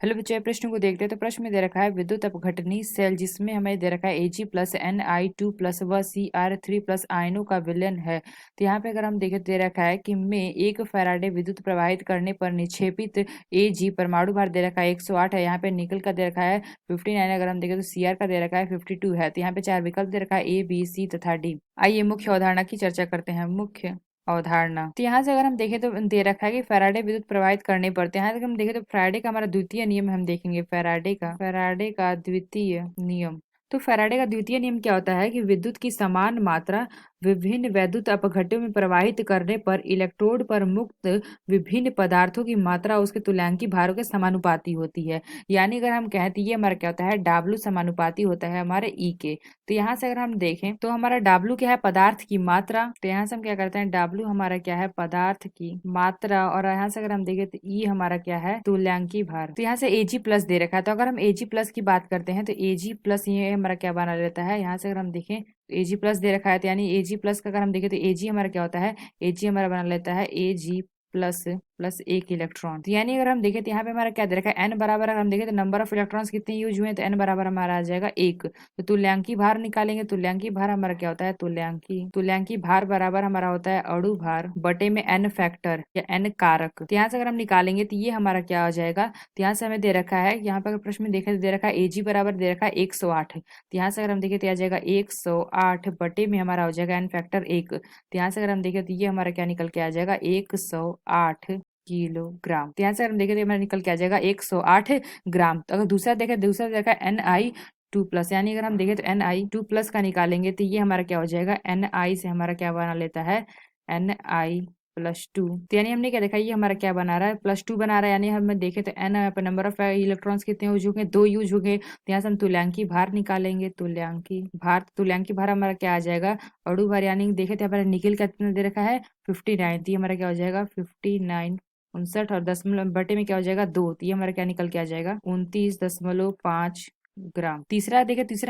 Hello बच्चों, ये प्रश्न को देखते हैं। तो प्रश्न में दे रखा है विद्युत अपघटनी सेल जिसमें हमें दे रखा है Ag प्लस Ni2 प्लस व Cr3 प्लस आयनों का विलयन है। तो यहाँ पे अगर हम देखें दे रखा है कि में 1 फैराडे विद्युत प्रवाहित करने पर निक्षेपित Ag परमाणु भार दे रखा है 108 है। यहाँ पे निकल का दे रखा है 59। अगर हम देखें तो Cr का दे रखा है 52 है। तो यहाँ पे 4 विकल्प दे रखा है A B C तथा D। आइए मुख्य अवधारणा की चर्चा करते हैं। मुख्य अवधारणा तो यहाँ से अगर हम देखें तो दे रखा है कि फैराडे विद्युत प्रवाहित करने पड़ते हैं। यहाँ तक हम देखें तो फैराडे का हमारा द्वितीय नियम हम देखेंगे। फैराडे का द्वितीय नियम। तो फैराडे का द्वितीय नियम क्या होता है कि विद्युत की समान मात्रा विभिन्न वैद्युत अपघट्यों में प्रवाहित करने पर इलेक्ट्रोड पर मुक्त विभिन्न पदार्थों की मात्रा उसके तुल्यांकी भारों के समानुपाती होती है। यानी अगर हम कहें तो ये हमारा क्या होता है, W समानुपाती होता है हमारे E के। तो यहाँ से अगर हम देखें तो हमारा W क्या है, पदार्थ की मात्रा। तो यहाँ से हम क्या करते हैं, W हमारा क्या है, पदार्थ की मात्रा। और यहाँ से अगर हम देखें तो E हमारा क्या है, तुल्यांकी भार। तो यहाँ से Ag प्लस दे रखा है। तो अगर हम Ag प्लस की बात करते हैं तो Ag प्लस ये हमारा क्या बना लेता है, यहाँ से अगर हम देखें Ag प्लस दे रखा है। तो यानी Ag प्लस का अगर हम देखें तो Ag हमारा क्या होता है, Ag हमारा बना लेता है Ag प्लस प्लस 1 इलेक्ट्रॉन। तो यानी अगर हम देखें तो यहाँ पे हमारा क्या दे रखा है, n बराबर। अगर हम देखें तो नंबर ऑफ इलेक्ट्रॉन्स कितने यूज हुए हैं, तो n बराबर हमारा आ जाएगा 1। तो तुल्यांकी भार निकालेंगे। तुल्यांकी भार हमारा क्या होता है, तुल्यांकी भार बराबर हमारा होता है अणु भार बटे में n फैक्टर या n कारक। तो यहाँ से अगर हम निकालेंगे तो ये हमारा क्या हो जाएगा। तो यहाँ से हमें दे रखा है, यहाँ पर प्रश्न में देखें तो दे रखा है Ag बराबर दे रखा है 108। तो यहाँ से अगर हम देखें तो आ जाएगा 108 बटे में हमारा हो जाएगा n फैक्टर 1। तो यहाँ से अगर हम देखें तो ये हमारा क्या निकल के आ जाएगा, 108 किलोग्राम। तो यहाँ से अगर हम देखें तो हमारा निकल के आ जाएगा 108 ग्राम। तो अगर दूसरा देखा Ni2 प्लस, यानी अगर हम देखें तो Ni2 प्लस का निकालेंगे तो ये हमारा क्या हो जाएगा, Ni से हमारा क्या बना लेता है, Ni प्लस 2। तो यानी हमने क्या देखा, ये हमारा क्या बना रहा है, प्लस 2 बना रहा है। यानी हम देखें तो n पर नंबर ऑफ इलेक्ट्रॉन्स कितने यूज होंगे, 2 यूज होंगे। तो यहाँ से हम तुल्यांकी भार निकालेंगे। तुल्यांकी भार हमारा क्या आ जाएगा, अणु भार। यानी देखे तो हमारा निकल का कितना दे रखा है, 59। तो ये हमारा क्या हो जाएगा 59, 59 और दशमलव बटे में क्या हो जाएगा 2। तो ये हमारा क्या निकल के आ जाएगा 29.5 ग्राम। तीसरा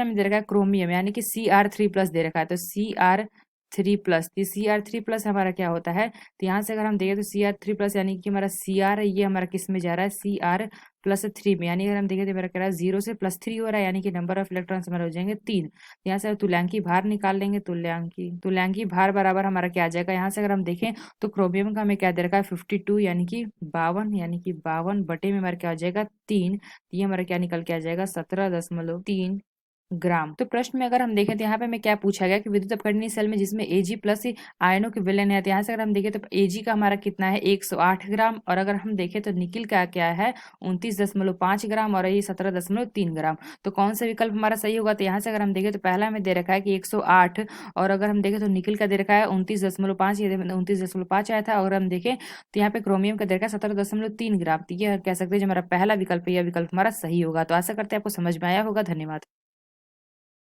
में दे रखा है क्रोमियम, यानी कि Cr3 प्लस दे रखा है। तो Cr3 प्लस, Cr3 प्लस हमारा क्या होता है। तो यहाँ से अगर हम देखें तो Cr3 प्लस यानी कि हमारा Cr है, ये हमारा किस में जा रहा है, Cr+3 में। यानी अगर हम देखें तो मेरा कह रहा है 0 से +3 हो रहा है, यानी कि नंबर ऑफ इलेक्ट्रॉन्स हमारे हो जाएंगे 3। यहाँ से तुल्यांकी भार निकाल लेंगे। तुल्यांकी भार बराबर हमारा क्या आ जाएगा, यहाँ से अगर हम देखें तो क्रोमियम का हमें क्या दे रखा है 52, यानी कि 52 बटे में हमारा क्या हो जाएगा 3। ये हमारा क्या निकल के आ जाएगा 17.3 ग्राम। तो प्रश्न में अगर हम देखें तो यहाँ पे हमें क्या पूछा गया कि विद्युत अपघटनीय सेल में जिसमें Ag प्लस आयनों के विलयन है। तो यहाँ से अगर हम देखें तो Ag का हमारा कितना है 108 ग्राम। और अगर हम देखें तो निकिल का क्या है 29.5 ग्राम और ये 17.3 ग्राम। तो कौन सा विकल्प हमारा सही होगा। तो यहाँ से अगर हम देखें तो पहला हमें दे रखा है कि 108, और अगर हम देखें तो निकिल का दे रखा है 29.5, ये 29.5 आया था। अगर हम देखें तो यहाँ पे क्रोमियम का दे रखा है 17.3 ग्राम। तो ये कह सकते हैं जो हमारा पहला विकल्प है यह विकल्प हमारा सही होगा। तो आशा करते हैं आपको समझ में आया होगा। धन्यवाद।